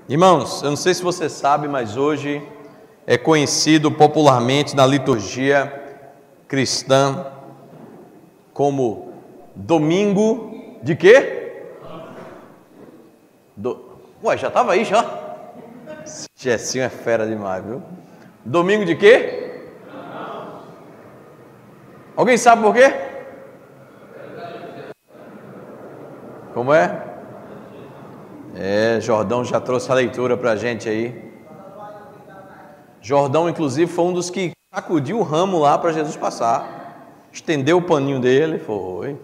Irmãos, eu não sei se você sabe, mas hoje é conhecido popularmente na liturgia cristã como domingo de quê? Ué, já estava aí já? Esse Gessinho é fera demais, viu? Domingo de quê? Alguém sabe por quê? Como é? Jordão já trouxe a leitura para a gente aí. Jordão, inclusive, foi um dos que sacudiu o ramo lá para Jesus passar. Estendeu o paninho dele, foi.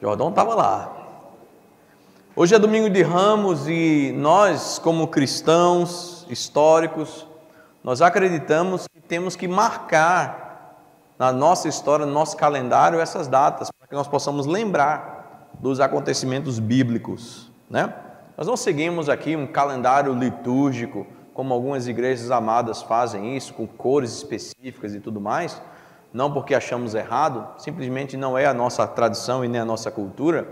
Jordão estava lá. Hoje é domingo de Ramos e nós, como cristãos históricos, nós acreditamos que temos que marcar na nossa história, no nosso calendário, essas datas, para que nós possamos lembrar dos acontecimentos bíblicos, né? Nós não seguimos aqui um calendário litúrgico, como algumas igrejas amadas fazem isso, com cores específicas e tudo mais, não porque achamos errado, simplesmente não é a nossa tradição e nem a nossa cultura,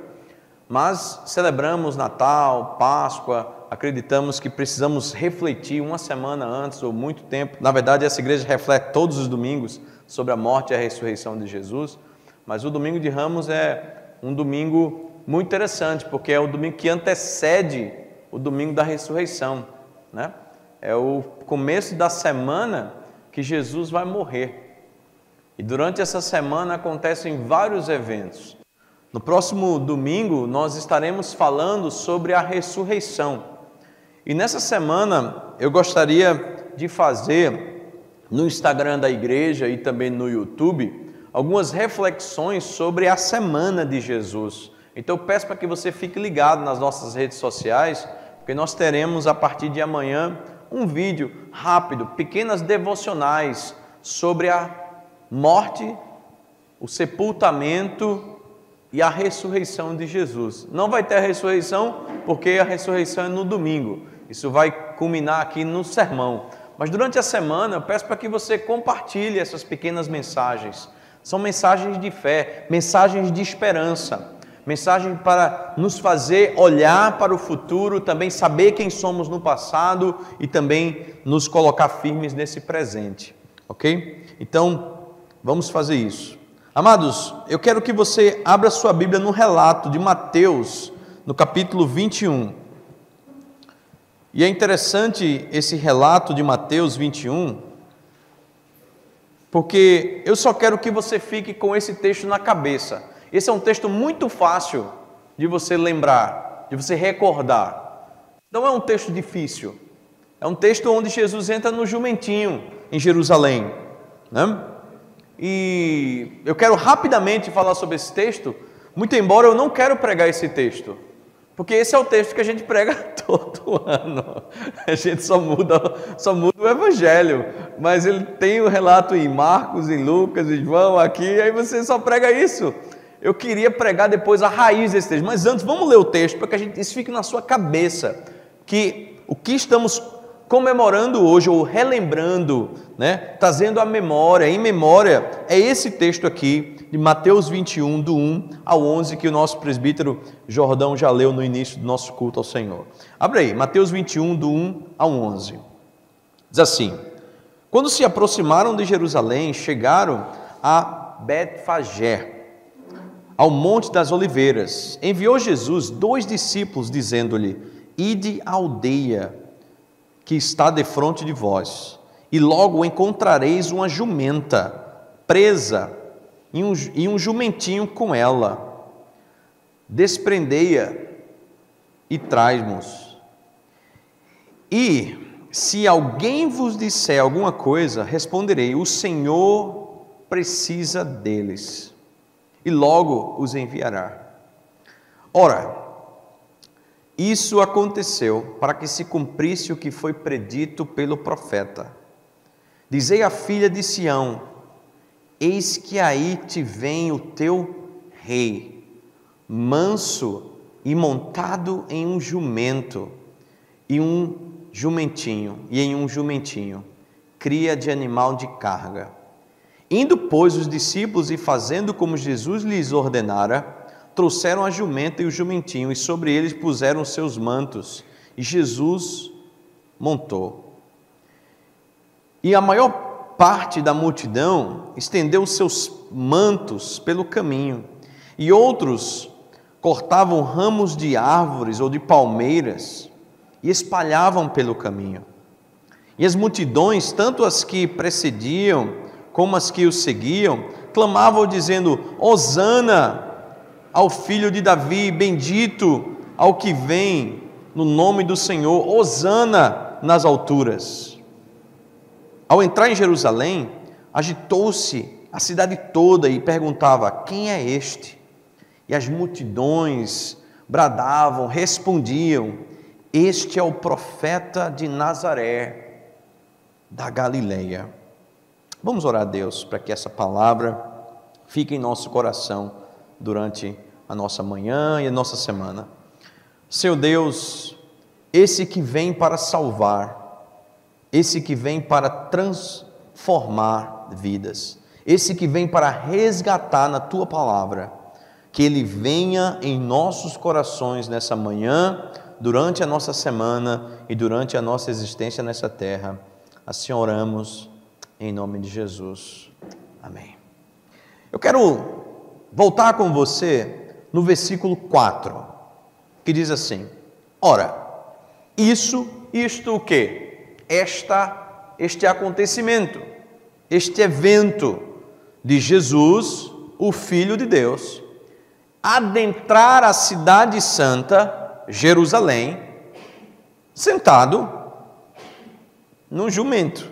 mas celebramos Natal, Páscoa, acreditamos que precisamos refletir uma semana antes ou muito tempo. Na verdade, essa igreja reflete todos os domingos sobre a morte e a ressurreição de Jesus, mas o domingo de Ramos é um domingo muito interessante, porque é o domingo que antecede o domingo da ressurreição, né? É o começo da semana que Jesus vai morrer. E durante essa semana acontecem vários eventos. No próximo domingo nós estaremos falando sobre a ressurreição. E nessa semana eu gostaria de fazer no Instagram da igreja e também no YouTube algumas reflexões sobre a semana de Jesus. Então eu peço para que você fique ligado nas nossas redes sociais, porque nós teremos a partir de amanhã um vídeo rápido, pequenas devocionais sobre a morte, o sepultamento e a ressurreição de Jesus. Não vai ter a ressurreição, porque a ressurreição é no domingo. Isso vai culminar aqui no sermão. Mas durante a semana eu peço para que você compartilhe essas pequenas mensagens. São mensagens de fé, mensagens de esperança. Mensagem para nos fazer olhar para o futuro, também saber quem somos no passado e também nos colocar firmes nesse presente, ok? Então, vamos fazer isso. Amados, eu quero que você abra sua Bíblia no relato de Mateus, no capítulo 21. E é interessante esse relato de Mateus 21, porque eu só quero que você fique com esse texto na cabeça. Esse é um texto muito fácil de você lembrar, de você recordar. Não é um texto difícil. É um texto onde Jesus entra no jumentinho em Jerusalém, né? E eu quero rapidamente falar sobre esse texto, muito embora eu não quero pregar esse texto, porque esse é o texto que a gente prega todo ano. A gente só muda o Evangelho, mas ele tem o relato em Marcos, em Lucas, em João, aqui, aí você só prega isso. Eu queria pregar depois a raiz desse texto, mas antes vamos ler o texto para que isso fique na sua cabeça, que o que estamos comemorando hoje, ou relembrando, né, trazendo à memória, em memória, é esse texto aqui, de Mateus 21, do 1 ao 11, que o nosso presbítero Jordão já leu no início do nosso culto ao Senhor. Abre aí, Mateus 21, do 1 ao 11. Diz assim: quando se aproximaram de Jerusalém, chegaram a Betfagé, ao Monte das Oliveiras. Enviou Jesus 2 discípulos, dizendo-lhe: ide à aldeia que está defronte de vós, e logo encontrareis uma jumenta presa e um jumentinho com ela. Desprendei-a e traz-mos. E se alguém vos disser alguma coisa, responderei: o Senhor precisa deles, e logo os enviará. Ora, isso aconteceu para que se cumprisse o que foi predito pelo profeta. Dizei à filha de Sião: eis que aí te vem o teu rei, manso e montado em um jumento, e em um jumentinho, cria de animal de carga. Indo, pois, os discípulos e fazendo como Jesus lhes ordenara, trouxeram a jumenta e o jumentinho, e sobre eles puseram seus mantos, e Jesus montou. E a maior parte da multidão estendeu os seus mantos pelo caminho, e outros cortavam ramos de árvores ou de palmeiras e espalhavam pelo caminho. E as multidões, tanto as que precediam como as que o seguiam, clamavam dizendo: Hosana ao filho de Davi, bendito ao que vem no nome do Senhor, hosana nas alturas. Ao entrar em Jerusalém, agitou-se a cidade toda e perguntava: quem é este? E as multidões bradavam, respondiam: este é o profeta de Nazaré, da Galileia. Vamos orar a Deus para que essa palavra fique em nosso coração durante a nossa manhã e a nossa semana. Senhor Deus, esse que vem para salvar, esse que vem para transformar vidas, esse que vem para resgatar na Tua palavra, que Ele venha em nossos corações nessa manhã, durante a nossa semana e durante a nossa existência nessa terra. Assim oramos em nome de Jesus. Amém. Eu quero voltar com você no versículo 4, que diz assim: ora, isto o quê? Este acontecimento, este evento de Jesus, o Filho de Deus, adentrar a cidade santa, Jerusalém, sentado num jumento,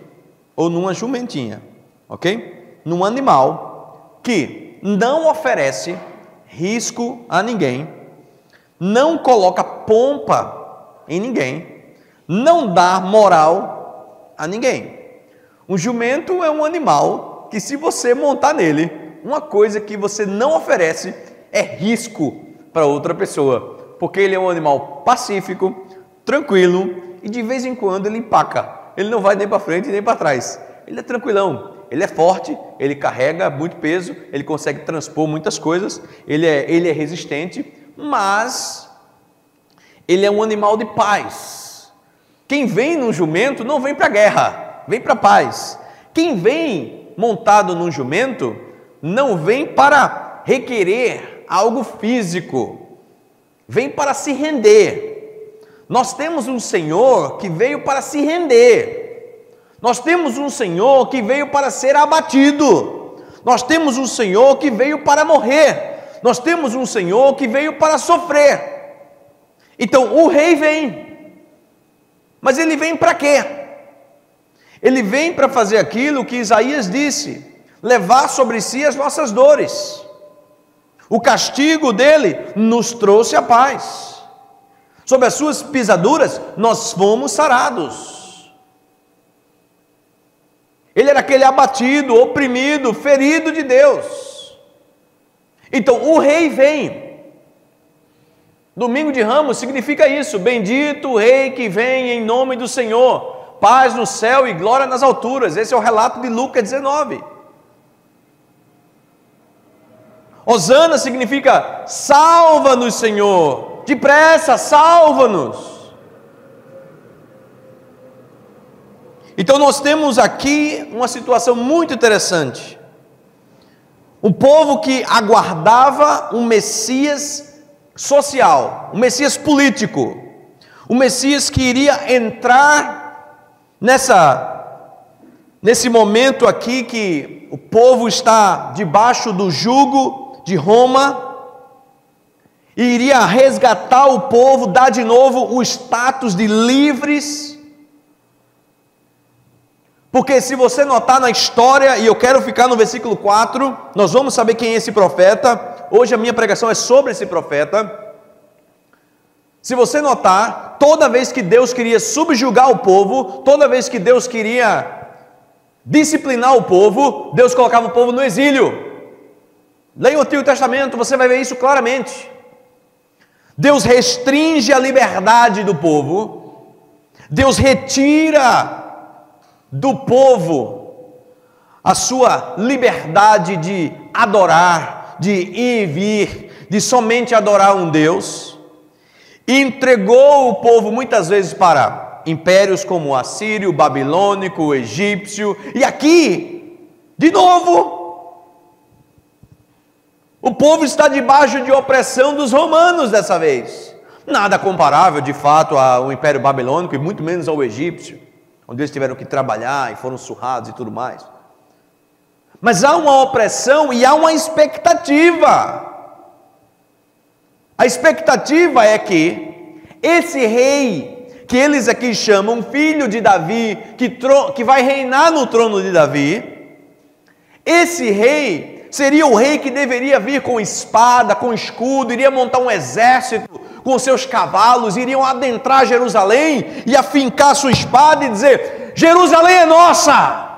ou numa jumentinha, ok? Num animal que não oferece risco a ninguém, não coloca pompa em ninguém, não dá moral a ninguém. Um jumento é um animal que, se você montar nele, uma coisa que você não oferece é risco para outra pessoa, porque ele é um animal pacífico, tranquilo, e de vez em quando ele empaca. Ele não vai nem para frente nem para trás. Ele é tranquilão, ele é forte, ele carrega muito peso, ele consegue transpor muitas coisas, ele é resistente, mas ele é um animal de paz. Quem vem num jumento não vem para a guerra, vem para a paz. Quem vem montado num jumento não vem para requerer algo físico, vem para se render. Nós temos um Senhor que veio para se render. Nós temos um Senhor que veio para ser abatido. Nós temos um Senhor que veio para morrer. Nós temos um Senhor que veio para sofrer. Então o rei vem. Mas ele vem para quê? Ele vem para fazer aquilo que Isaías disse: levar sobre si as nossas dores. O castigo dele nos trouxe a paz. Sob as suas pisaduras nós fomos sarados. Ele era aquele abatido, oprimido, ferido de Deus. Então o rei vem. Domingo de Ramos significa isso: bendito o rei que vem em nome do Senhor, paz no céu e glória nas alturas. Esse é o relato de Lucas 19. Hosana significa salva-nos, Senhor, depressa, salva-nos. Então nós temos aqui uma situação muito interessante. Um povo que aguardava um Messias social, um Messias político, um Messias que iria entrar nesse momento aqui que o povo está debaixo do jugo de Roma, e iria resgatar o povo, dar de novo o status de livres. Porque se você notar na história, e eu quero ficar no versículo 4, nós vamos saber quem é esse profeta. Hoje a minha pregação é sobre esse profeta. Se você notar, toda vez que Deus queria subjugar o povo, toda vez que Deus queria disciplinar o povo, Deus colocava o povo no exílio. Leia o Antigo Testamento, você vai ver isso claramente. Deus restringe a liberdade do povo, Deus retira do povo a sua liberdade de adorar, de ir e vir, de somente adorar um Deus, e entregou o povo muitas vezes para impérios como o assírio, o babilônico, o egípcio, e aqui, de novo, o povo está debaixo de opressão dos romanos dessa vez. Nada comparável, de fato, ao Império Babilônico e muito menos ao egípcio, onde eles tiveram que trabalhar e foram surrados e tudo mais. Mas há uma opressão e há uma expectativa. A expectativa é que esse rei, que eles aqui chamam filho de Davi, que vai reinar no trono de Davi, esse rei seria o rei que deveria vir com espada, com escudo, iria montar um exército com seus cavalos, iriam adentrar Jerusalém e afincar sua espada e dizer: Jerusalém é nossa!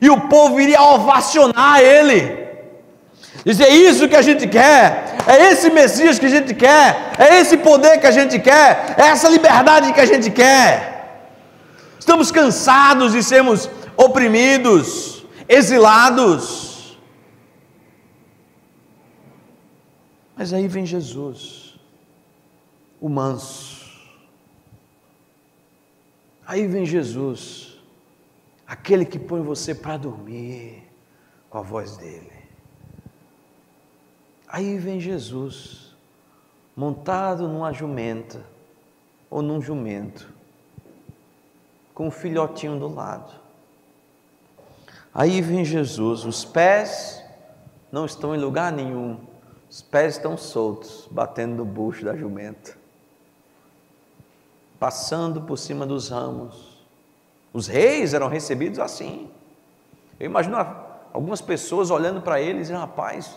E o povo iria ovacionar ele, dizer: é isso que a gente quer, é esse Messias que a gente quer, é esse poder que a gente quer, é essa liberdade que a gente quer. Estamos cansados de sermos oprimidos, exilados. Mas aí vem Jesus, o manso. Aí vem Jesus, aquele que põe você para dormir com a voz dele. Aí vem Jesus, montado numa jumenta ou num jumento, com um filhotinho do lado. Aí vem Jesus, os pés não estão em lugar nenhum, os pés estão soltos, batendo no bucho da jumenta, passando por cima dos ramos. Os reis eram recebidos assim. Eu imagino algumas pessoas olhando para eles e dizendo: rapaz,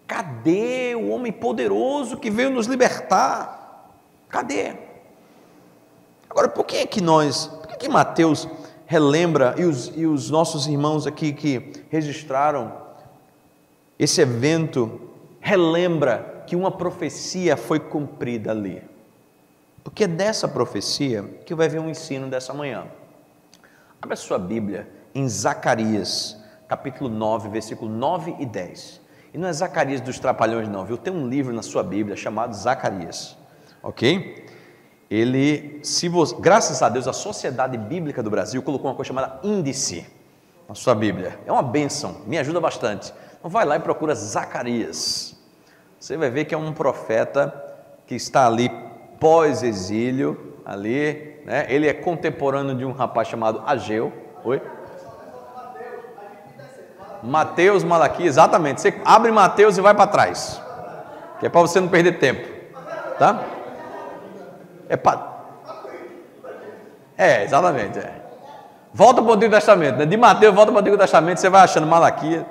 cadê o homem poderoso que veio nos libertar? Cadê? Agora, por que Mateus relembra, e os nossos irmãos aqui que registraram esse evento, relembra que uma profecia foi cumprida ali? Porque é dessa profecia que vai vir um ensino dessa manhã. Abra sua Bíblia em Zacarias, capítulo 9, versículo 9 e 10. E não é Zacarias dos Trapalhões não, viu? Tem um livro na sua Bíblia chamado Zacarias, ok? Graças a Deus, a Sociedade Bíblica do Brasil colocou uma coisa chamada índice na sua Bíblia. É uma bênção, me ajuda bastante. Então vai lá e procura Zacarias. Você vai ver que é um profeta que está ali pós-exílio, ali, né? Ele é contemporâneo de um rapaz chamado Ageu. Oi? Mateus, Malaquias, exatamente. Você abre Mateus e vai para trás, que é para você não perder tempo, tá? Exatamente. Volta para o Antigo Testamento, né? De Mateus volta para o Antigo Testamento, você vai achando Malaquias.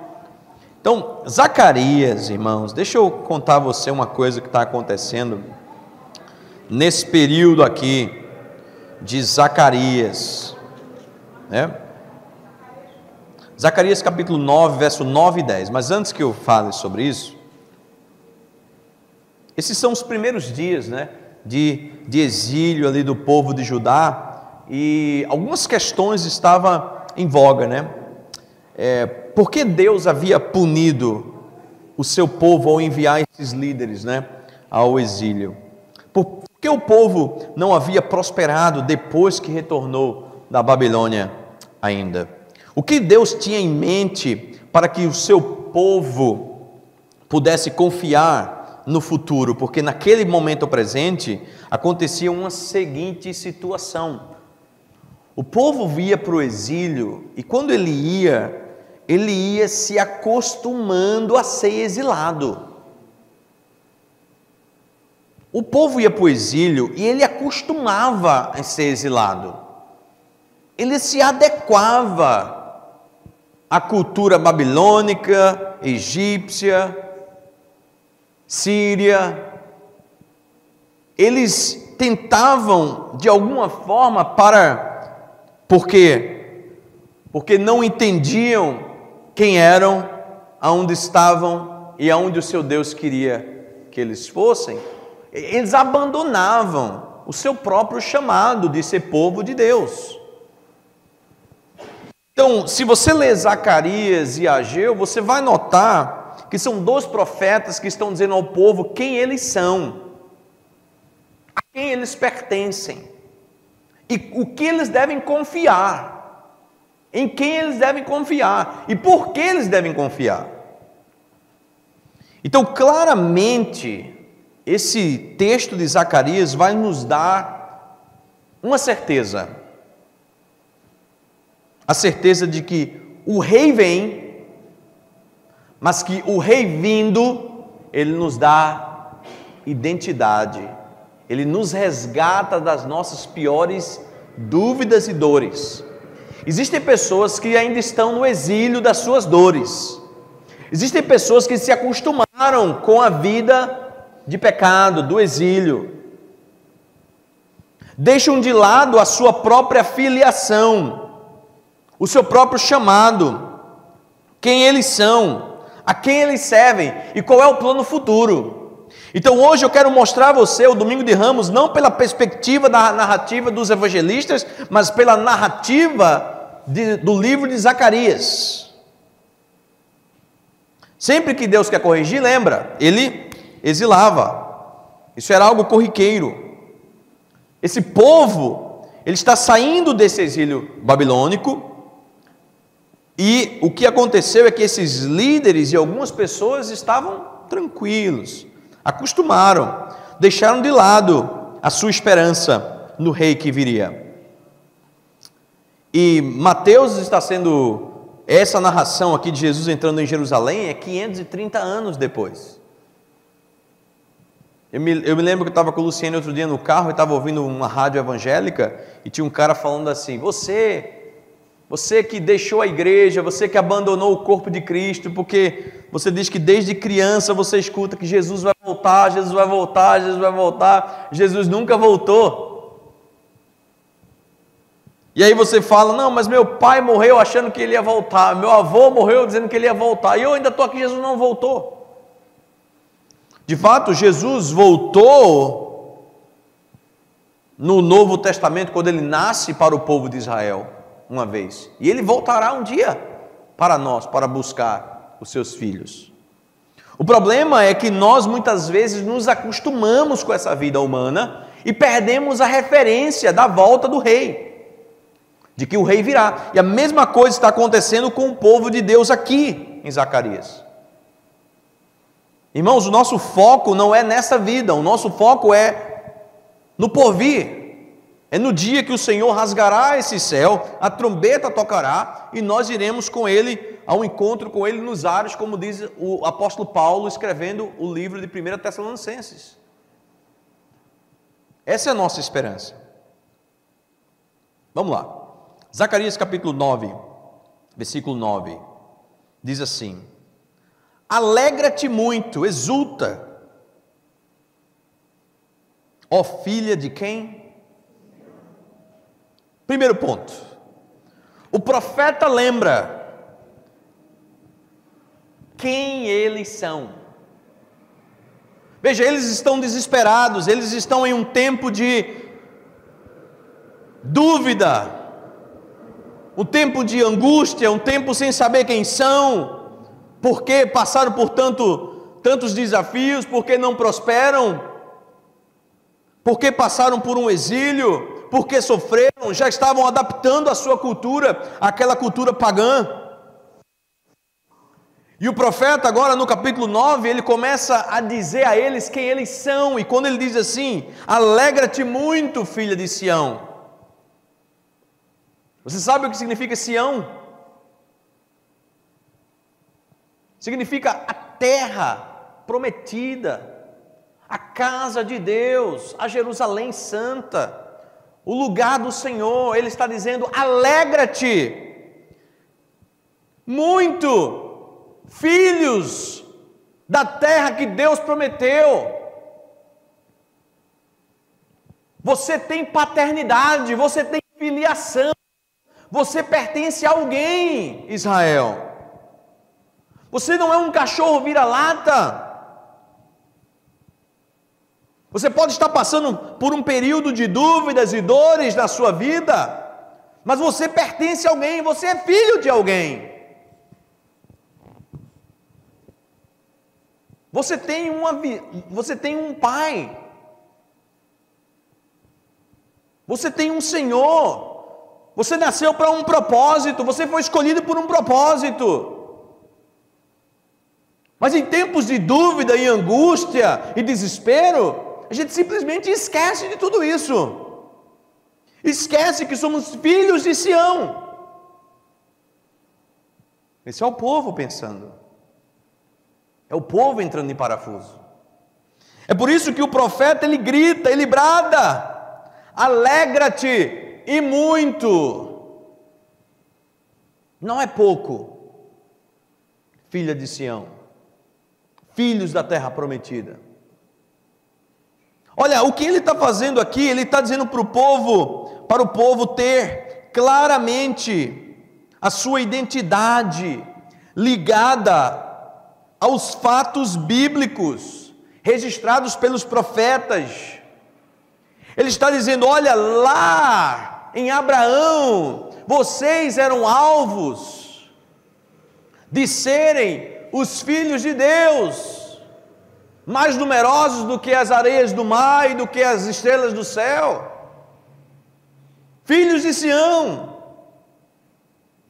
Então, Zacarias, irmãos, deixa eu contar a você uma coisa que está acontecendo nesse período aqui de Zacarias, né? Zacarias capítulo 9, verso 9 e 10, mas antes que eu fale sobre isso, esses são os primeiros dias, né, de exílio ali do povo de Judá, e algumas questões estavam em voga, né? Por que Deus havia punido o seu povo ao enviar esses líderes, né, ao exílio? Por que o povo não havia prosperado depois que retornou da Babilônia ainda? O que Deus tinha em mente para que o seu povo pudesse confiar no futuro? Porque naquele momento presente acontecia uma seguinte situação: o povo ia para o exílio e quando ele ia se acostumando a ser exilado. O povo ia para o exílio e ele acostumava a ser exilado, ele se adequava à cultura babilônica, egípcia, síria. Eles tentavam de alguma forma porque não entendiam quem eram, aonde estavam e aonde o seu Deus queria que eles fossem, eles abandonavam o seu próprio chamado de ser povo de Deus. Então, se você ler Zacarias e Ageu, você vai notar que são dois profetas que estão dizendo ao povo quem eles são, a quem eles pertencem. e o que eles devem confiar, em quem eles devem confiar e por que eles devem confiar. Então, claramente, esse texto de Zacarias vai nos dar uma certeza, a certeza de que o rei vem, mas que o rei vindo, ele nos dá identidade, ele nos resgata das nossas piores dúvidas e dores. Existem pessoas que ainda estão no exílio das suas dores, existem pessoas que se acostumaram com a vida de pecado, do exílio, deixam de lado a sua própria filiação, o seu próprio chamado, quem eles são, a quem eles servem e qual é o plano futuro. Então hoje eu quero mostrar a você o Domingo de Ramos não pela perspectiva da narrativa dos evangelistas, mas pela narrativa do livro de Zacarias. Sempre que Deus quer corrigir, lembra, ele exilava, isso era algo corriqueiro. Esse povo, ele está saindo desse exílio babilônico, e o que aconteceu é que esses líderes e algumas pessoas estavam tranquilos, acostumaram, deixaram de lado a sua esperança no rei que viria. E Mateus está sendo, essa narração aqui de Jesus entrando em Jerusalém é 530 anos depois. Eu me lembro que eu estava com o Luciano outro dia no carro e estava ouvindo uma rádio evangélica e tinha um cara falando assim: você que deixou a igreja, você que abandonou o corpo de Cristo, porque você diz que desde criança você escuta que Jesus vai voltar, Jesus vai voltar, Jesus vai voltar, Jesus nunca voltou. E aí você fala: não, mas meu pai morreu achando que ele ia voltar, meu avô morreu dizendo que ele ia voltar, e eu ainda estou aqui, Jesus não voltou. De fato, Jesus voltou no Novo Testamento, quando ele nasce para o povo de Israel, uma vez. E ele voltará um dia para nós, para buscar os seus filhos. O problema é que nós muitas vezes nos acostumamos com essa vida humana e perdemos a referência da volta do rei, de que o rei virá. E a mesma coisa está acontecendo com o povo de Deus aqui em Zacarias. Irmãos, o nosso foco não é nessa vida, o nosso foco é no porvir, é no dia que o Senhor rasgará esse céu, a trombeta tocará e nós iremos com Ele, ao encontro com Ele nos ares, como diz o apóstolo Paulo escrevendo o livro de 1 Tessalonicenses. Essa é a nossa esperança. Vamos lá, Zacarias capítulo 9, versículo 9, diz assim: alegra-te muito, exulta, ó filha de quem? Primeiro ponto, o profeta lembra quem eles são. Veja, eles estão desesperados, eles estão em um tempo de dúvida, um tempo de angústia, um tempo sem saber quem são, porque passaram por tantos desafios, porque não prosperam, porque passaram por um exílio, porque sofreram, já estavam adaptando a sua cultura àquela cultura pagã. E o profeta agora no capítulo 9, ele começa a dizer a eles quem eles são, e quando ele diz assim: alegra-te muito, filha de Sião. Você sabe o que significa Sião? Significa a terra prometida, a casa de Deus, a Jerusalém santa, o lugar do Senhor. Ele está dizendo: alegra-te muito, filhos da terra que Deus prometeu. Você tem paternidade, você tem filiação, você pertence a alguém, Israel. Você não é um cachorro vira-lata. Você pode estar passando por um período de dúvidas e dores na sua vida, mas você pertence a alguém, você é filho de alguém. Você tem um pai. Você tem um Senhor. Você nasceu para um propósito. Você foi escolhido por um propósito. Mas em tempos de dúvida e angústia e desespero, a gente simplesmente esquece de tudo isso. Esquece que somos filhos de Sião. Esse é o povo pensando. É o povo entrando em parafuso. É por isso que o profeta, ele grita, ele brada: alegra-te e muito. Não é pouco, filha de Sião, filhos da terra prometida. Olha, o que ele está fazendo aqui, ele está dizendo para o povo ter claramente a sua identidade ligada aos fatos bíblicos registrados pelos profetas. Ele está dizendo: olha, lá em Abraão, vocês eram alvos de serem os filhos de Deus, mais numerosos do que as areias do mar e do que as estrelas do céu. Filhos de Sião.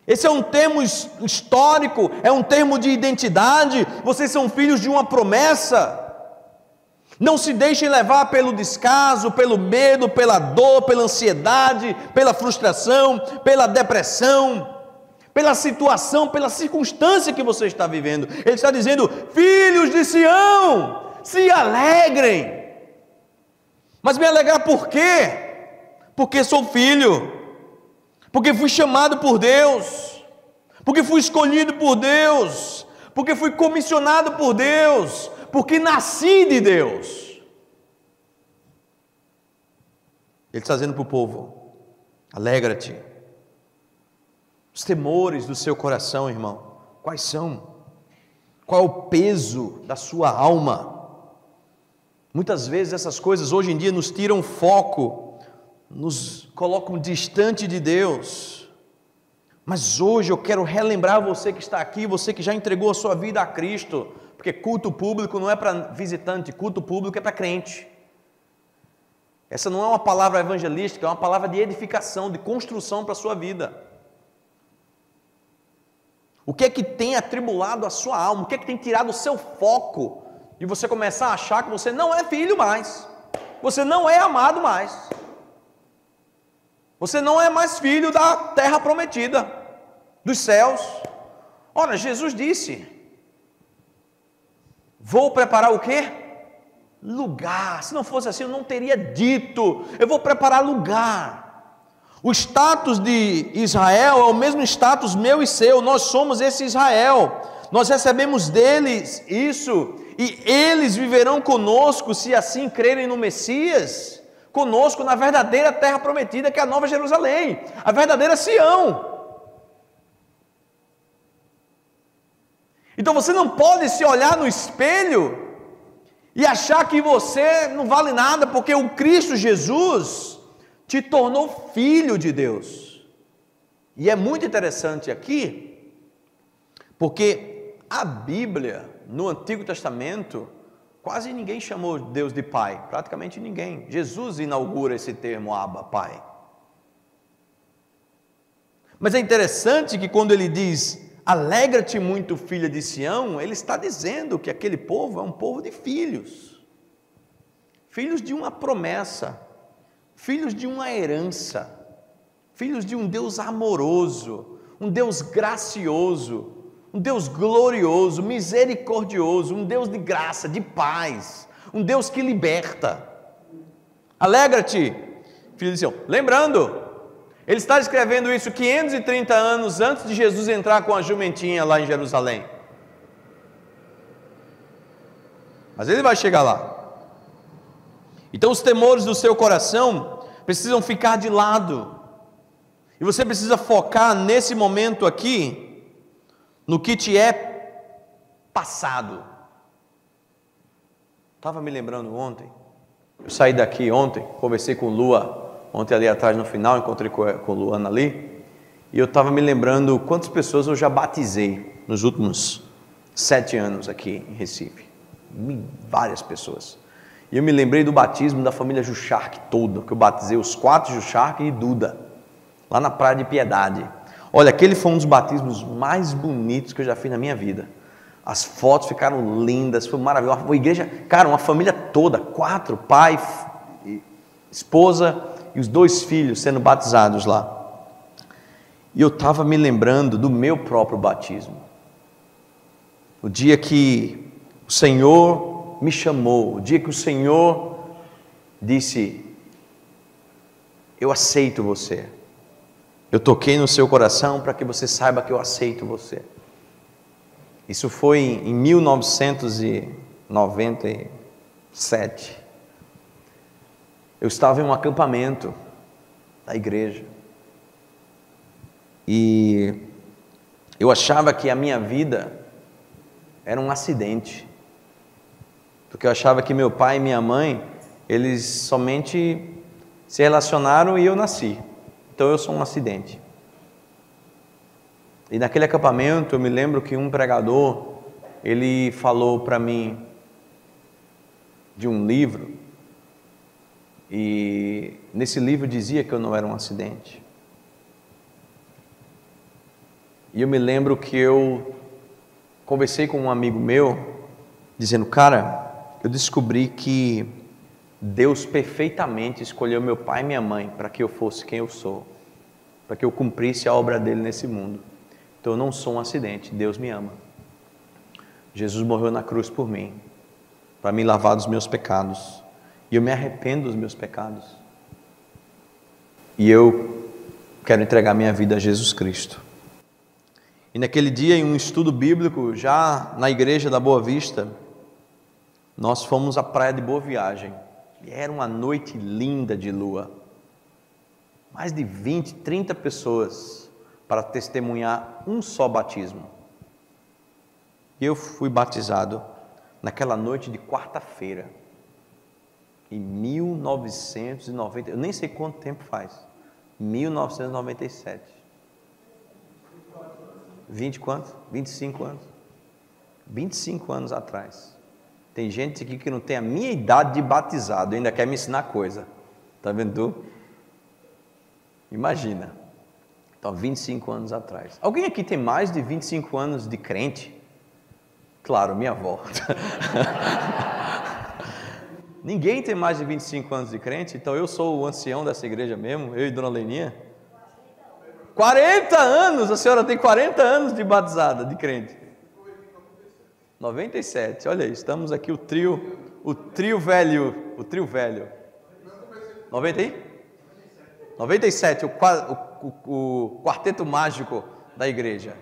Esse é um termo histórico, é um termo de identidade. Vocês são filhos de uma promessa. Não se deixem levar pelo descaso, pelo medo, pela dor, pela ansiedade, pela frustração, pela depressão, pela situação, pela circunstância que você está vivendo. Ele está dizendo: filhos de Sião, se alegrem. Mas me alegrar por quê? Porque sou filho, porque fui chamado por Deus, porque fui escolhido por Deus, porque fui comissionado por Deus, porque nasci de Deus. Ele está dizendo para o povo: alegra-te. Os temores do seu coração, irmão, quais são? Qual é o peso da sua alma? Muitas vezes essas coisas hoje em dia nos tiram foco, nos colocam distante de Deus. Mas hoje eu quero relembrar você que está aqui, você que já entregou a sua vida a Cristo, porque culto público não é para visitante, culto público é para crente. Essa não é uma palavra evangelística, é uma palavra de edificação, de construção para a sua vida. O que é que tem atribulado a sua alma? O que é que tem tirado o seu foco de você começar a achar que você não é filho mais, você não é amado mais, você não é mais filho da terra prometida, dos céus? Ora, Jesus disse: vou preparar o quê? Lugar. Se não fosse assim, eu não teria dito. Eu vou preparar lugar. O status de Israel é o mesmo status meu e seu. Nós somos esse Israel. Nós recebemos deles isso, e eles viverão conosco, se assim crerem no Messias, conosco na verdadeira terra prometida, que é a Nova Jerusalém, a verdadeira Sião. Então você não pode se olhar no espelho e achar que você não vale nada, porque o Cristo Jesus te tornou filho de Deus. E é muito interessante aqui, porque a Bíblia, no Antigo Testamento, quase ninguém chamou Deus de Pai, praticamente ninguém. Jesus inaugura esse termo, Abba, Pai. Mas é interessante que quando ele diz: alegra-te muito, filha de Sião, ele está dizendo que aquele povo é um povo de filhos, filhos de uma promessa, filhos de uma herança, filhos de um Deus amoroso, um Deus gracioso, um Deus glorioso, misericordioso, um Deus de graça, de paz, um Deus que liberta. Alegra-te, filho de Sião. Lembrando, ele está escrevendo isso 530 anos antes de Jesus entrar com a jumentinha lá em Jerusalém. Mas ele vai chegar lá. Então os temores do seu coração precisam ficar de lado. E você precisa focar nesse momento aqui, no que te é passado. Estava me lembrando ontem, eu saí daqui ontem, conversei com Lua, ontem ali atrás no final, encontrei com Luana ali, e eu estava me lembrando quantas pessoas eu já batizei nos últimos 7 anos aqui em Recife. Várias pessoas. E eu me lembrei do batismo da família Jucharque toda, que eu batizei os 4 Jucharque e Duda, lá na Praia de Piedade. Olha, aquele foi um dos batismos mais bonitos que eu já fiz na minha vida. As fotos ficaram lindas, foi maravilhoso. Uma igreja, cara, uma família toda, 4, pai, esposa e os 2 filhos sendo batizados lá. E eu estava me lembrando do meu próprio batismo. O dia que o Senhor me chamou, o dia que o Senhor disse: eu aceito você. Eu toquei no seu coração para que você saiba que eu aceito você. Isso foi em 1997. Eu estava em um acampamento da igreja. E eu achava que a minha vida era um acidente. Porque eu achava que meu pai e minha mãe, eles somente se relacionaram e eu nasci. Então eu sou um acidente. E naquele acampamento eu me lembro que um pregador, ele falou para mim de um livro. E nesse livro dizia que eu não era um acidente. E eu me lembro que eu conversei com um amigo meu, dizendo: cara, eu descobri que Deus perfeitamente escolheu meu pai e minha mãe para que eu fosse quem eu sou, para que eu cumprisse a obra dele nesse mundo. Então eu não sou um acidente, Deus me ama. Jesus morreu na cruz por mim, para me lavar dos meus pecados, e eu me arrependo dos meus pecados. E eu quero entregar minha vida a Jesus Cristo. E naquele dia, em um estudo bíblico, já na igreja da Boa Vista, nós fomos à praia de Boa Viagem. E era uma noite linda de lua. Mais de 20, 30 pessoas para testemunhar um só batismo. E eu fui batizado naquela noite de quarta-feira, em 1990, eu nem sei quanto tempo faz, 1997. 20 quantos? 25 anos. 25 anos atrás. Tem gente aqui que não tem a minha idade de batizado, ainda quer me ensinar coisa. Está vendo tu? Imagina. Então, 25 anos atrás. Alguém aqui tem mais de 25 anos de crente? Claro, minha avó. Ninguém tem mais de 25 anos de crente, então eu sou o ancião dessa igreja mesmo, eu e Dona Leninha. 40 anos, a senhora tem 40 anos de batizada, de crente. 97, olha aí, estamos aqui o trio velho. 90 aí? 97, o quarteto mágico da igreja.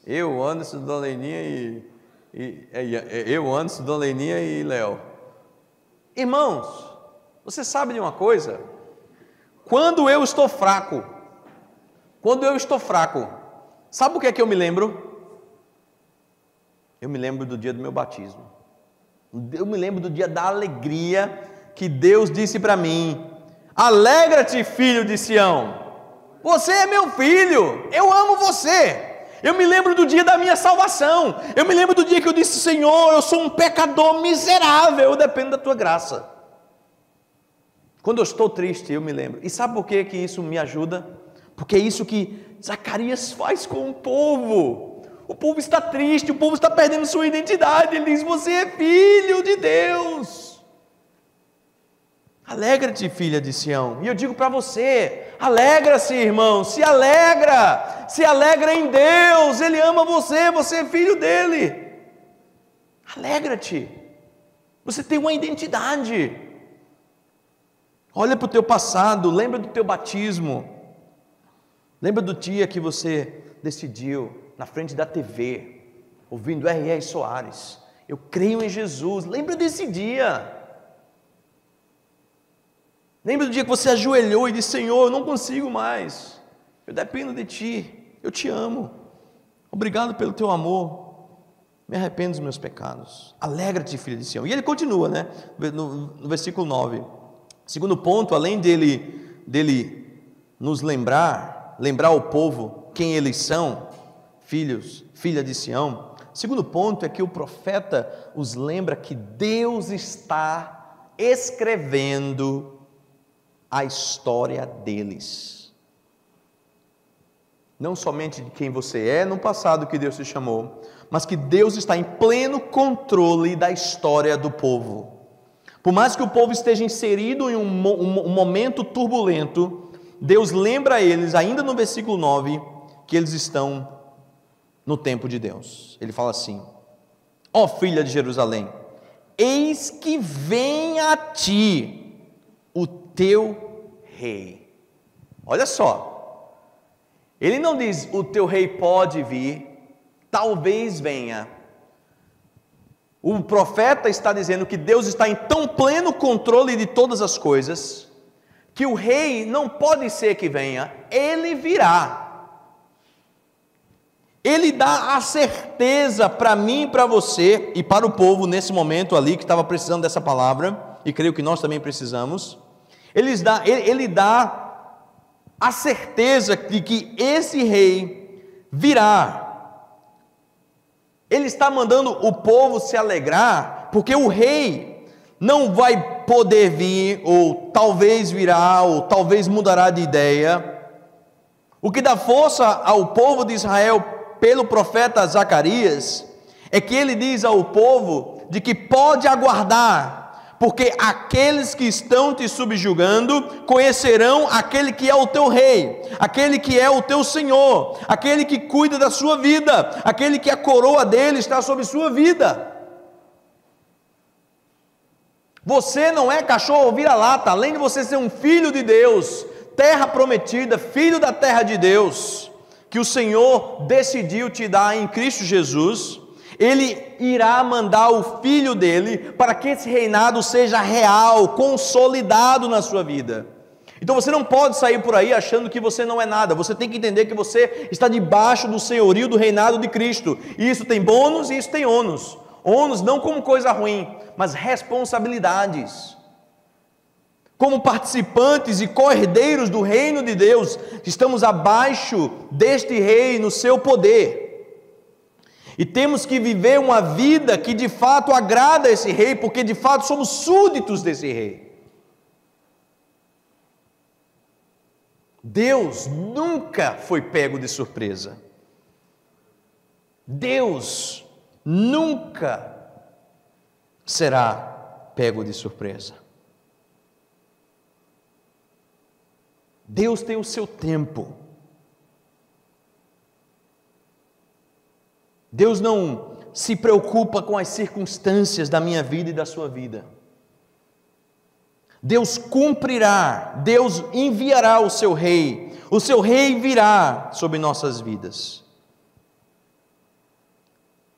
Eu, Anderson, Dona Leninha Dona Leninha e Léo. Irmãos, você sabe de uma coisa? Quando eu estou fraco, sabe o que é que eu me lembro? Eu me lembro do dia do meu batismo. Eu me lembro do dia da alegria que Deus disse para mim: alegra-te, filho de Sião, você é meu filho, eu amo você. Eu me lembro do dia da minha salvação. Eu me lembro do dia que eu disse: Senhor, eu sou um pecador miserável, eu dependo da tua graça. Quando eu estou triste, eu me lembro. E sabe por que isso me ajuda? Porque é isso que Zacarias faz com o povo. O povo está triste, o povo está perdendo sua identidade. Ele diz: você é filho de Deus. Alegra-te, filha de Sião. E eu digo para você: alegra-se, irmão, se alegra em Deus. Ele ama você, você é filho dele. Alegra-te, você tem uma identidade. Olha para o teu passado, lembra do teu batismo, lembra do dia que você decidiu na frente da TV, ouvindo R.R. Soares: eu creio em Jesus. Lembra desse dia. Lembra do dia que você ajoelhou e disse: Senhor, eu não consigo mais, eu dependo de Ti, eu Te amo, obrigado pelo Teu amor, me arrependo dos meus pecados. Alegra-te, filha de Sião. E ele continua, né? No versículo 9. Segundo ponto, além dele nos lembrar ao povo quem eles são, filha de Sião. Segundo ponto é que o profeta os lembra que Deus está escrevendo a história deles. Não somente de quem você é no passado que Deus te chamou, mas que Deus está em pleno controle da história do povo. Por mais que o povo esteja inserido em um momento turbulento, Deus lembra eles, ainda no versículo 9, que eles estão no tempo de Deus. Ele fala assim: ó filha de Jerusalém, eis que vem a ti o teu rei. Olha só, ele não diz o teu rei pode vir, talvez venha. O profeta está dizendo que Deus está em tão pleno controle de todas as coisas, que o rei não pode ser que venha, ele virá. Ele dá a certeza para mim, para você e para o povo nesse momento ali que estava precisando dessa palavra, e creio que nós também precisamos. Ele dá a certeza de que esse rei virá. Ele está mandando o povo se alegrar, porque o rei não vai poder vir, ou talvez virá, ou talvez mudará de ideia. O que dá força ao povo de Israel pelo profeta Zacarias é que ele diz ao povo de que pode aguardar, porque aqueles que estão te subjugando conhecerão aquele que é o teu rei, aquele que é o teu Senhor, aquele que cuida da sua vida, aquele que a coroa dele está sobre sua vida. Você não é cachorro vira-lata, além de você ser um filho de Deus, terra prometida, filho da terra de Deus, que o Senhor decidiu te dar em Cristo Jesus. Ele irá mandar o Filho dele para que esse reinado seja real, consolidado na sua vida. Então você não pode sair por aí achando que você não é nada. Você tem que entender que você está debaixo do senhorio do reinado de Cristo. E isso tem bônus e isso tem ônus. Ônus não como coisa ruim, mas responsabilidades. Como participantes e co-herdeiros do reino de Deus, estamos abaixo deste rei no seu poder. E temos que viver uma vida que de fato agrada a esse rei, porque de fato somos súditos desse rei. Deus nunca foi pego de surpresa. Deus nunca será pego de surpresa. Deus tem o seu tempo. Deus não se preocupa com as circunstâncias da minha vida e da sua vida. Deus cumprirá, Deus enviará o seu rei virá sobre nossas vidas.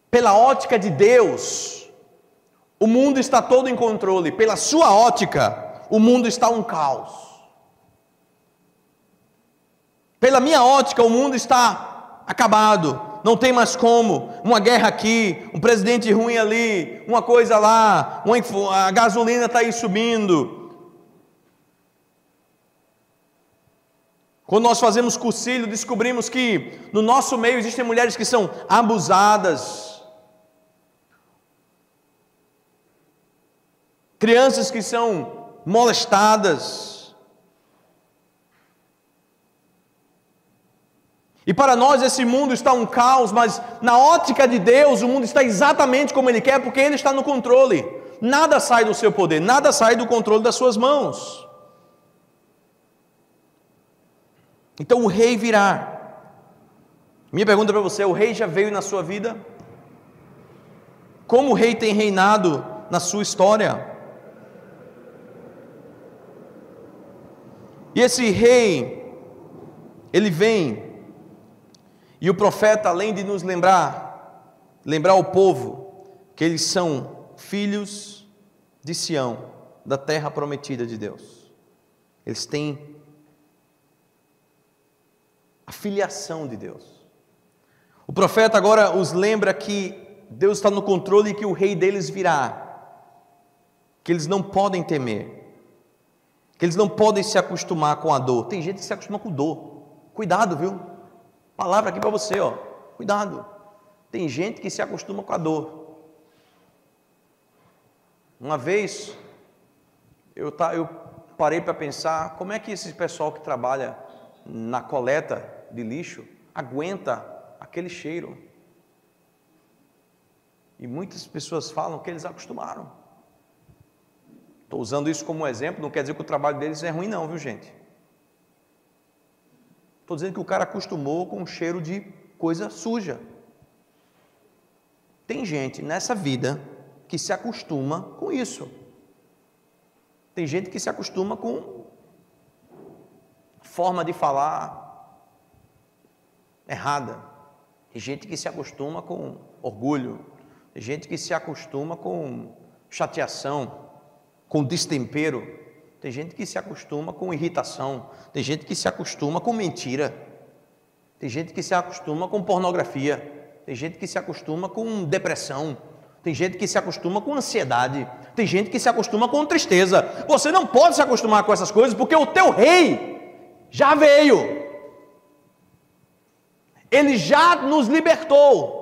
Pela ótica de Deus, o mundo está todo em controle. Pela sua ótica, o mundo está um caos. Pela minha ótica, o mundo está acabado, não tem mais como, uma guerra aqui, um presidente ruim ali, uma coisa lá, a gasolina está aí subindo. Quando nós fazemos cursilho, descobrimos que no nosso meio existem mulheres que são abusadas, crianças que são molestadas. E para nós esse mundo está um caos, mas na ótica de Deus o mundo está exatamente como Ele quer, porque Ele está no controle. Nada sai do seu poder, nada sai do controle das suas mãos. Então o rei virá. Minha pergunta para você: o rei já veio na sua vida? Como o rei tem reinado na sua história? E esse rei, ele vem. E o profeta, além de nos lembrar ao povo que eles são filhos de Sião, da terra prometida de Deus. Eles têm a filiação de Deus. O profeta agora os lembra que Deus está no controle e que o rei deles virá. Que eles não podem temer. Que eles não podem se acostumar com a dor. Tem gente que se acostuma com dor. Cuidado, viu? Palavra aqui para você, ó. Cuidado. Tem gente que se acostuma com a dor. Uma vez, Eu parei para pensar como é que esse pessoal que trabalha na coleta de lixo aguenta aquele cheiro. E muitas pessoas falam que eles acostumaram. Estou usando isso como exemplo, não quer dizer que o trabalho deles é ruim não, viu gente? Estou dizendo que o cara acostumou com o cheiro de coisa suja. Tem gente nessa vida que se acostuma com isso. Tem gente que se acostuma com forma de falar errada. Tem gente que se acostuma com orgulho. Tem gente que se acostuma com chateação, com destempero. Tem gente que se acostuma com irritação. Tem gente que se acostuma com mentira. Tem gente que se acostuma com pornografia. Tem gente que se acostuma com depressão. Tem gente que se acostuma com ansiedade. Tem gente que se acostuma com tristeza. Você não pode se acostumar com essas coisas, porque o teu rei já veio. Ele já nos libertou.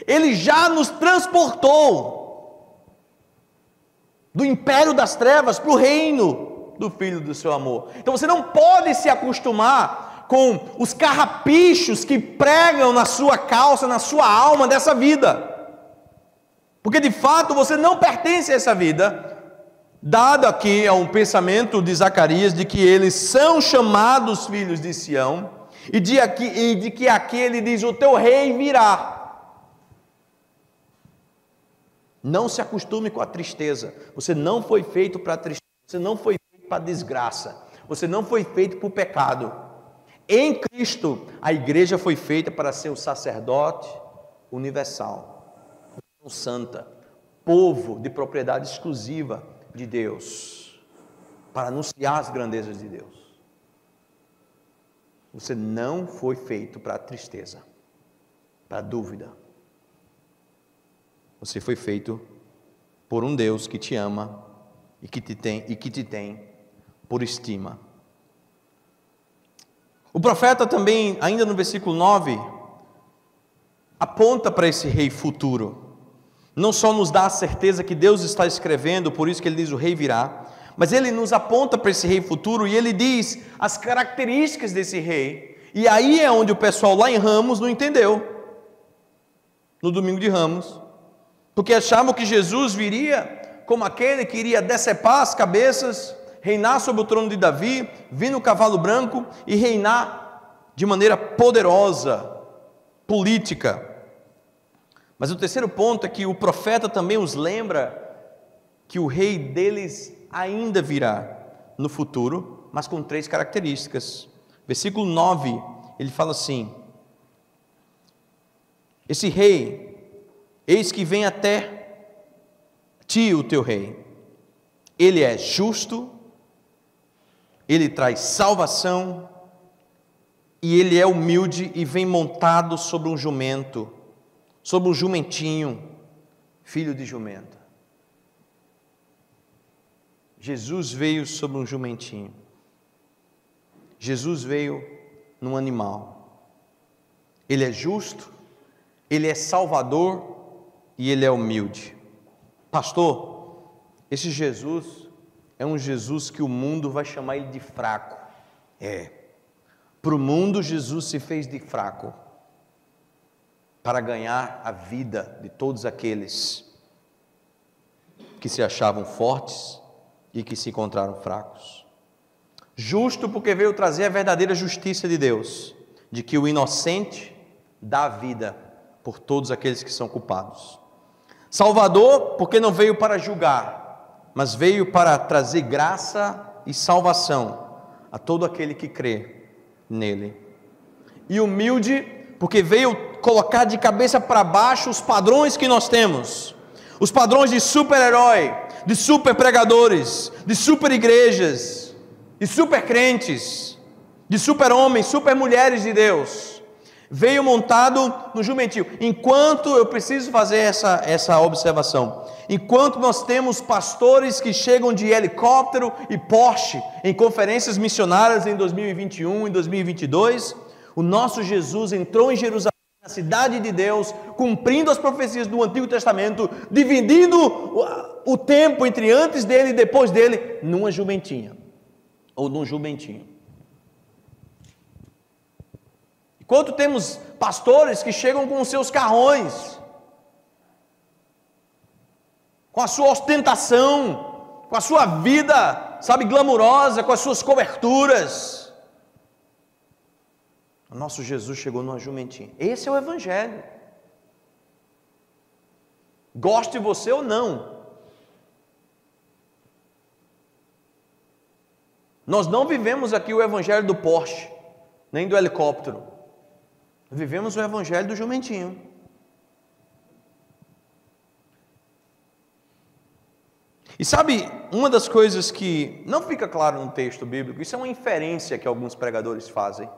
Ele já nos transportou do império das trevas para o reino do Filho do seu amor. Então você não pode se acostumar com os carrapichos que pregam na sua calça, na sua alma dessa vida. Porque de fato você não pertence a essa vida, dado aqui a um pensamento de Zacarias de que eles são chamados filhos de Sião, e de que aqui ele diz: o teu rei virá. Não se acostume com a tristeza. Você não foi feito para a tristeza, você não foi feito para a desgraça, você não foi feito para o pecado. Em Cristo, a igreja foi feita para ser o sacerdote universal, santa, povo de propriedade exclusiva de Deus, para anunciar as grandezas de Deus. Você não foi feito para a tristeza, para a dúvida. Você foi feito por um Deus que te ama e que te tem por estima. O profeta também, ainda no versículo 9, aponta para esse rei futuro. Não só nos dá a certeza que Deus está escrevendo, por isso que ele diz: o rei virá, mas ele nos aponta para esse rei futuro e ele diz as características desse rei. E aí é onde o pessoal lá em Ramos não entendeu, no domingo de Ramos, porque achavam que Jesus viria como aquele que iria decepar as cabeças, reinar sobre o trono de Davi, vir no cavalo branco e reinar de maneira poderosa, política. Mas o terceiro ponto é que o profeta também os lembra que o rei deles ainda virá no futuro, mas com 3 características. Versículo 9, ele fala assim: esse rei, eis que vem até ti o teu rei, ele é justo, ele traz salvação, e ele é humilde e vem montado sobre um jumento, sobre um jumentinho, filho de jumenta. Jesus veio sobre um jumentinho. Jesus veio num animal. Ele é justo, ele é salvador e ele é humilde. Pastor, esse Jesus é um Jesus que o mundo vai chamar ele de fraco. Para o mundo Jesus se fez de fraco, para ganhar a vida de todos aqueles que se achavam fortes e que se encontraram fracos. Justo porque veio trazer a verdadeira justiça de Deus, de que o inocente dá a vida por todos aqueles que são culpados. Salvador, porque não veio para julgar, mas veio para trazer graça e salvação a todo aquele que crê nele. E humilde, porque veio colocar de cabeça para baixo os padrões que nós temos, os padrões de super-herói, de super pregadores, de super igrejas, de super crentes, de super homens, super mulheres de Deus. Veio montado no jumentinho. Enquanto eu preciso fazer essa observação, enquanto nós temos pastores que chegam de helicóptero e Porsche em conferências missionárias em 2021 e 2022, o nosso Jesus entrou em Jerusalém a cidade de Deus, cumprindo as profecias do Antigo Testamento, dividindo o tempo entre antes dele e depois dele, numa jumentinha, ou num jumentinho. Enquanto temos pastores que chegam com os seus carrões, com a sua ostentação, com a sua vida, sabe, glamurosa, com as suas coberturas. O nosso Jesus chegou numa jumentinha. Esse é o Evangelho. Goste você ou não. Nós não vivemos aqui o Evangelho do Porsche, nem do helicóptero. Vivemos o Evangelho do jumentinho. E sabe, uma das coisas que não fica claro no texto bíblico, isso é uma inferência que alguns pregadores fazem.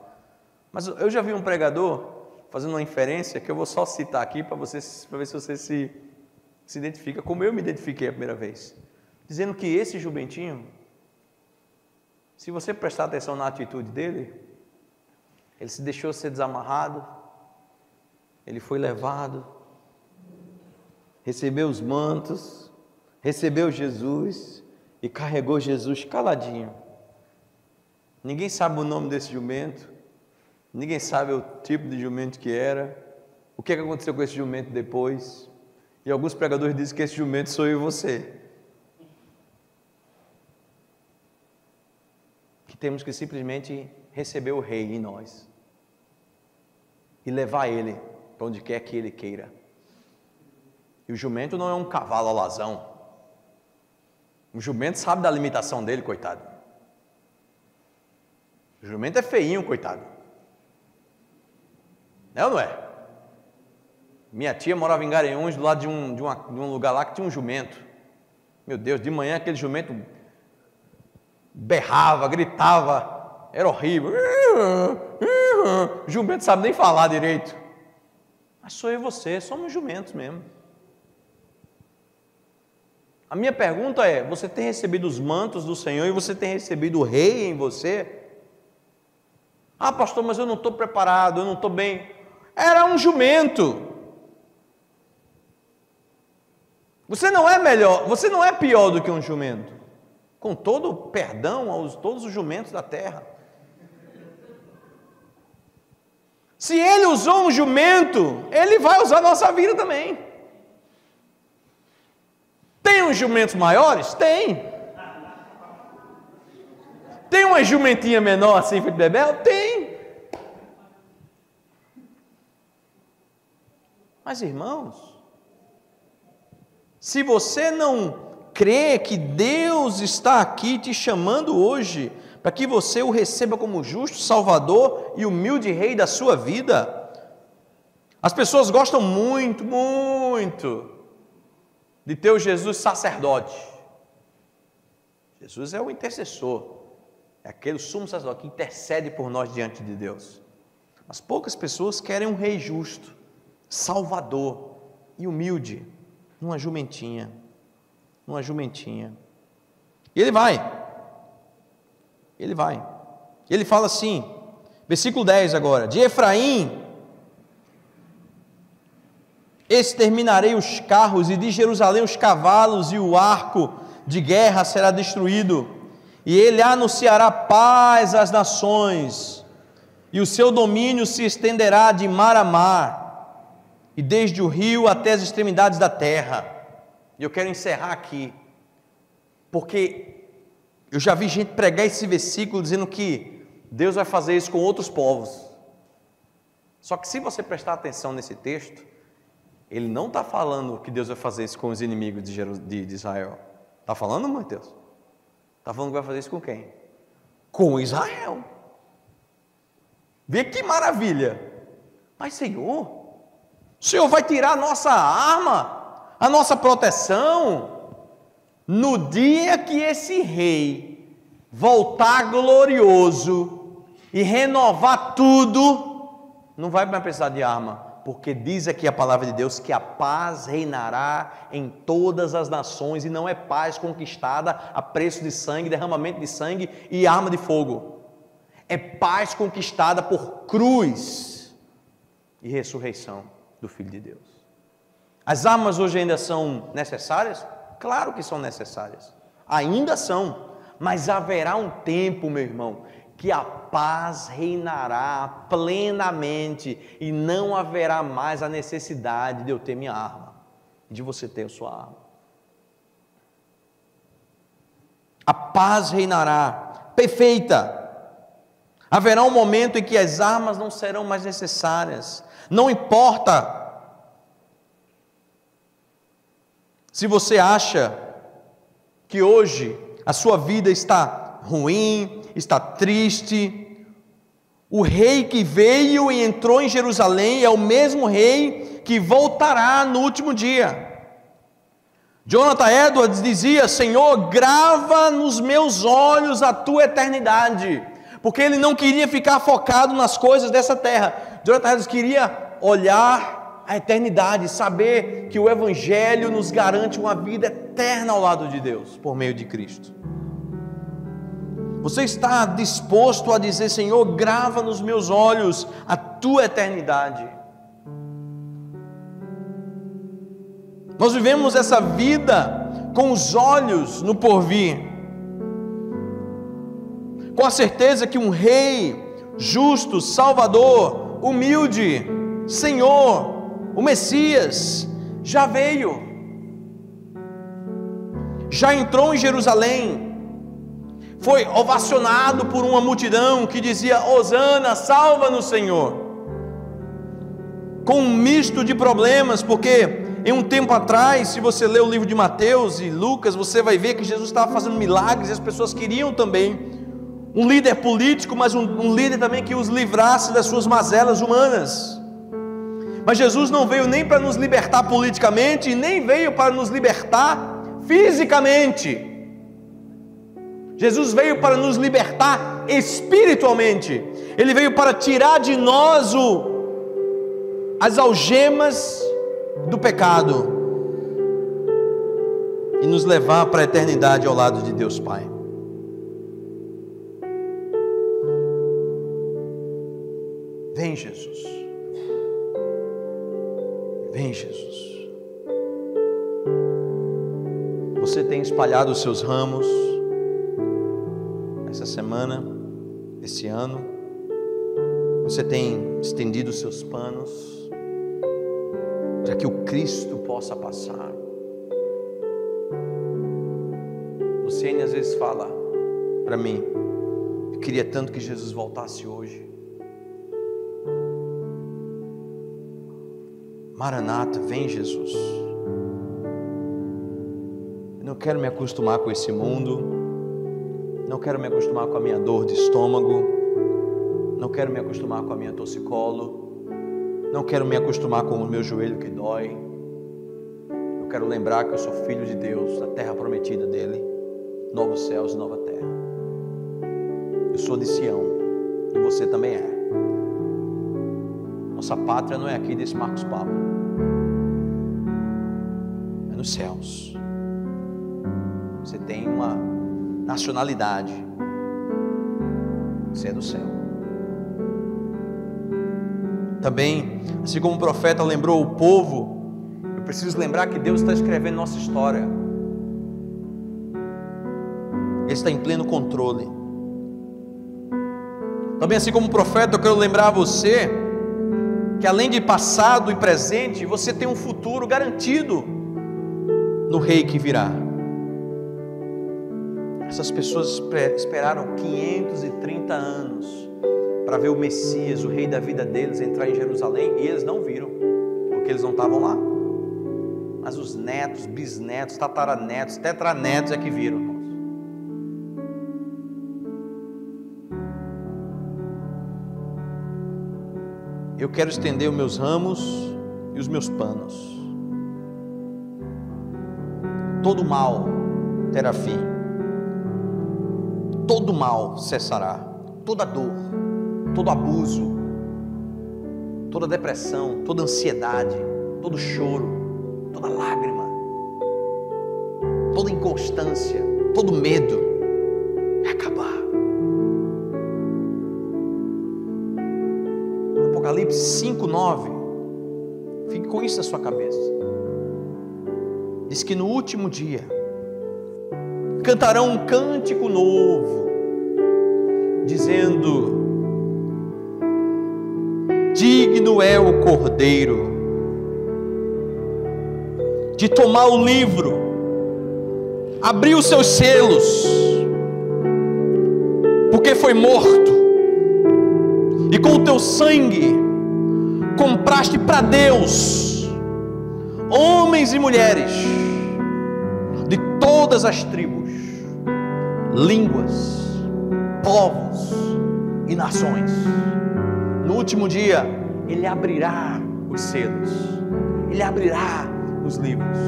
Mas eu já vi um pregador fazendo uma inferência que eu vou só citar aqui para ver se você se identifica, como eu me identifiquei a primeira vez. Dizendo que esse jumentinho, se você prestar atenção na atitude dele, ele se deixou ser desamarrado, ele foi levado, recebeu os mantos, recebeu Jesus e carregou Jesus caladinho. Ninguém sabe o nome desse jumento, ninguém sabe o tipo de jumento que era, o que aconteceu com esse jumento depois. E alguns pregadores dizem que esse jumento sou eu e você. Que temos que simplesmente receber o rei em nós e levar ele para onde quer que ele queira. E o jumento não é um cavalo alazão. O jumento sabe da limitação dele, coitado. O jumento é feinho, coitado. É ou não é? Minha tia morava em Garanhuns, do lado de um lugar lá que tinha um jumento. Meu Deus, de manhã aquele jumento berrava, gritava, era horrível. O jumento não sabe nem falar direito. Mas sou eu e você, somos jumentos mesmo. A minha pergunta é, você tem recebido os mantos do Senhor e você tem recebido o rei em você? Ah, pastor, mas eu não estou preparado, eu não estou bem. Era um jumento. Você não é melhor, você não é pior do que um jumento. Com todo o perdão a todos os jumentos da terra. Se ele usou um jumento, ele vai usar a nossa vida também. Tem uns jumentos maiores? Tem. Tem uma jumentinha menor assim, filho de Bebel? Tem. Mas irmãos, se você não crê que Deus está aqui te chamando hoje, para que você o receba como justo Salvador e humilde Rei da sua vida, as pessoas gostam muito, muito de ter o Jesus sacerdote. Jesus é o intercessor, é aquele sumo sacerdote que intercede por nós diante de Deus. Mas poucas pessoas querem um rei justo, salvador e humilde, numa jumentinha. E ele vai. Ele fala assim, versículo 10 agora: de Efraim exterminarei os carros, e de Jerusalém os cavalos, e o arco de guerra será destruído, e ele anunciará paz às nações, e o seu domínio se estenderá de mar a mar, e desde o rio até as extremidades da terra. E eu quero encerrar aqui, porque eu já vi gente pregar esse versículo dizendo que Deus vai fazer isso com outros povos. Só que se você prestar atenção nesse texto, ele não está falando que Deus vai fazer isso com os inimigos de Israel. Está falando, Mateus? Está falando que vai fazer isso com quem? Com Israel. Vê que maravilha. Mas Senhor, o Senhor vai tirar a nossa arma, a nossa proteção, no dia que esse rei voltar glorioso e renovar tudo, não vai mais precisar de arma, porque diz aqui a palavra de Deus que a paz reinará em todas as nações, e não é paz conquistada a preço de sangue, derramamento de sangue e arma de fogo. É paz conquistada por cruz, e ressurreição do Filho de Deus. As armas hoje ainda são necessárias? Claro que são necessárias, ainda são, mas haverá um tempo, meu irmão, que a paz reinará plenamente e não haverá mais a necessidade de eu ter minha arma, de você ter a sua arma. A paz reinará perfeita. Haverá um momento em que as armas não serão mais necessárias. Não importa se você acha que hoje a sua vida está ruim, está triste. O rei que veio e entrou em Jerusalém é o mesmo rei que voltará no último dia. Jonathan Edwards dizia: Senhor, grava nos meus olhos a tua eternidade, porque ele não queria ficar focado nas coisas dessa terra. Jonathan Edwards queria olhar a eternidade, saber que o Evangelho nos garante uma vida eterna ao lado de Deus, por meio de Cristo. Você está disposto a dizer: Senhor, grava nos meus olhos a tua eternidade? Nós vivemos essa vida com os olhos no porvir, com a certeza que um rei justo, salvador, humilde, Senhor, o Messias, já veio, já entrou em Jerusalém, foi ovacionado por uma multidão que dizia: Hosana, salva-nos, Senhor, com um misto de problemas, porque em um tempo atrás, se você ler o livro de Mateus e Lucas, você vai ver que Jesus estava fazendo milagres e as pessoas queriam também um líder político, mas um líder também que os livrasse das suas mazelas humanas. Mas Jesus não veio nem para nos libertar politicamente, nem veio para nos libertar fisicamente. Jesus veio para nos libertar espiritualmente. Ele veio para tirar de nós as algemas do pecado e nos levar para a eternidade ao lado de Deus Pai. Vem, Jesus. Vem, Jesus. Você tem espalhado os seus ramos essa semana, esse ano. Você tem estendido os seus panos para que o Cristo possa passar. Luciene às vezes fala para mim: eu queria tanto que Jesus voltasse hoje. Maranata, vem, Jesus. Eu não quero me acostumar com esse mundo, não quero me acostumar com a minha dor de estômago, não quero me acostumar com a minha torcicolo, não quero me acostumar com o meu joelho que dói. Eu quero lembrar que eu sou filho de Deus, da terra prometida dele, novos céus e nova terra. Eu sou de Sião e você também é. Nossa pátria não é aqui desse Marcos Pablo, é nos céus. Você tem uma nacionalidade, você é do céu. Também, assim como o profeta lembrou o povo, eu preciso lembrar que Deus está escrevendo nossa história. Ele está em pleno controle. Também, assim como o profeta, eu quero lembrar a você que além de passado e presente, você tem um futuro garantido no Rei que virá. Essas pessoas esperaram 530 anos para ver o Messias, o Rei da vida deles, entrar em Jerusalém, e eles não viram, porque eles não estavam lá. Mas os netos, bisnetos, tataranetos, tetranetos é que viram, irmãos. Eu quero estender os meus ramos e os meus panos. Todo mal terá fim. Todo mal cessará. Toda dor, todo abuso, toda depressão, toda ansiedade, todo choro, toda lágrima, toda inconstância, todo medo vai acabar. Apocalipse 5:9. Fique com isso na sua cabeça. Diz que no último dia cantarão um cântico novo, dizendo: digno é o Cordeiro de tomar o livro, abrir os seus selos, porque foi morto, e com o teu sangue compraste para Deus homens e mulheres de todas as tribos, línguas, povos e nações. No último dia, Ele abrirá os selos, Ele abrirá os livros,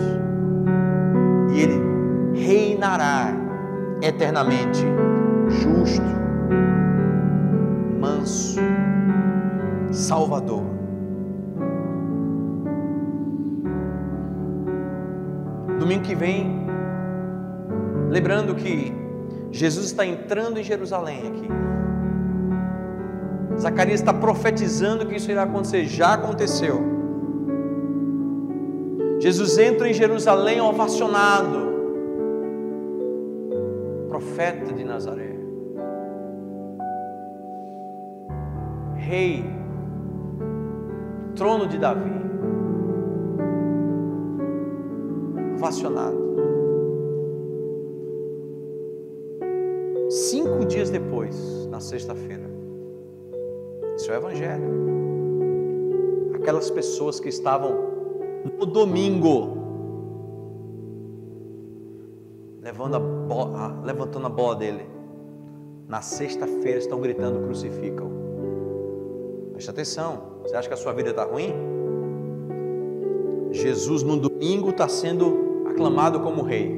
e Ele reinará eternamente, justo, manso, salvador. Domingo que vem, lembrando que Jesus está entrando em Jerusalém aqui. Zacarias está profetizando que isso irá acontecer, já aconteceu. Jesus entra em Jerusalém ovacionado, profeta de Nazaré, rei, trono de Davi, ovacionado. 5 dias depois, na sexta-feira, isso é o Evangelho. Aquelas pessoas que estavam no domingo levantando a bola dele, na sexta-feira estão gritando: crucificam. Preste atenção. Você acha que a sua vida está ruim? Jesus no domingo está sendo aclamado como rei,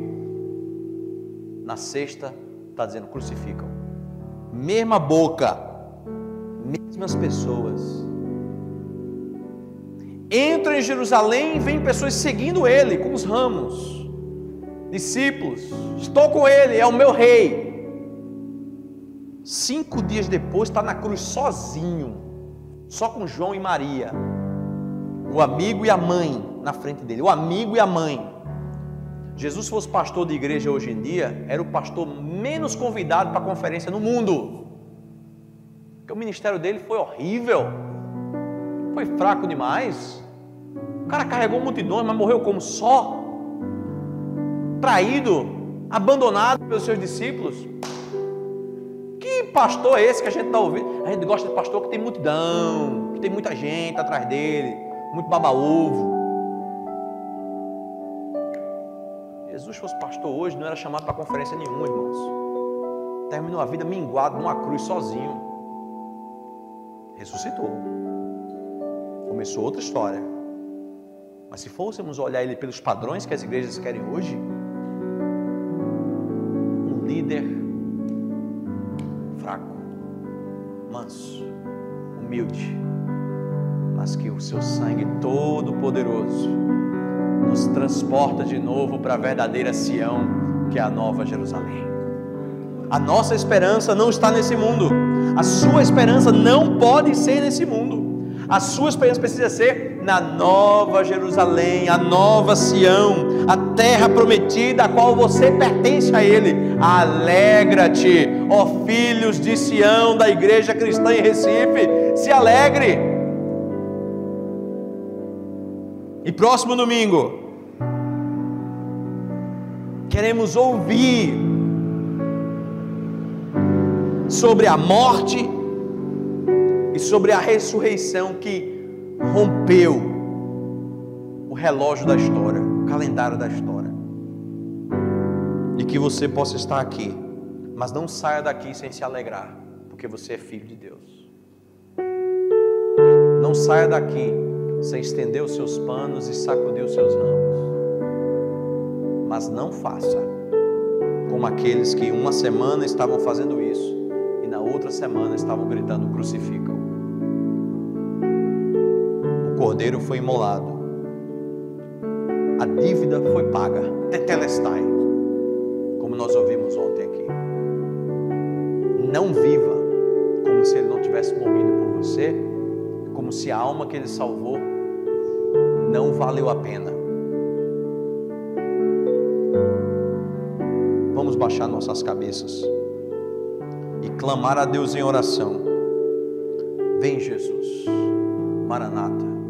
na sexta está dizendo: crucificam. Mesma boca, mesmas pessoas. Entra em Jerusalém e vem pessoas seguindo ele com os ramos, discípulos. Estou com ele, é o meu rei. 5 dias depois está na cruz sozinho, só com João e Maria, o amigo e a mãe na frente dele, o amigo e a mãe. Jesus, se fosse pastor de igreja hoje em dia, era o pastor menos convidado para a conferência no mundo, porque o ministério dele foi horrível, foi fraco demais. O cara carregou multidões, mas morreu como? Só, traído, abandonado pelos seus discípulos. Que pastor é esse que a gente está ouvindo? A gente gosta de pastor que tem multidão, que tem muita gente atrás dele, muito baba-ovo. Jesus fosse pastor hoje, não era chamado para conferência nenhuma, irmãos. Terminou a vida minguado numa cruz sozinho. Ressuscitou. Começou outra história. Mas se fôssemos olhar ele pelos padrões que as igrejas querem hoje, um líder fraco, manso, humilde, mas que o seu sangue todo poderoso nos transporta de novo para a verdadeira Sião, que é a Nova Jerusalém. A nossa esperança não está nesse mundo. A sua esperança não pode ser nesse mundo. A sua esperança precisa ser na Nova Jerusalém, a Nova Sião, a terra prometida a qual você pertence a Ele. Alegra-te, ó filhos de Sião, da igreja cristã em Recife, se alegre. E próximo domingo, queremos ouvir sobre a morte e sobre a ressurreição que rompeu o relógio da história, o calendário da história. E que você possa estar aqui, mas não saia daqui sem se alegrar, porque você é filho de Deus. Não saia daqui sem estender os seus panos e sacudir os seus ramos. Mas não faça como aqueles que uma semana estavam fazendo isso e na outra semana estavam gritando: crucificam. O cordeiro foi imolado, a dívida foi paga, tetelestai, como nós ouvimos ontem aqui. Não viva como se ele não tivesse morrido por você, como se a alma que Ele salvou não valeu a pena. Vamos baixar nossas cabeças e clamar a Deus em oração. Vem, Jesus, Maranata.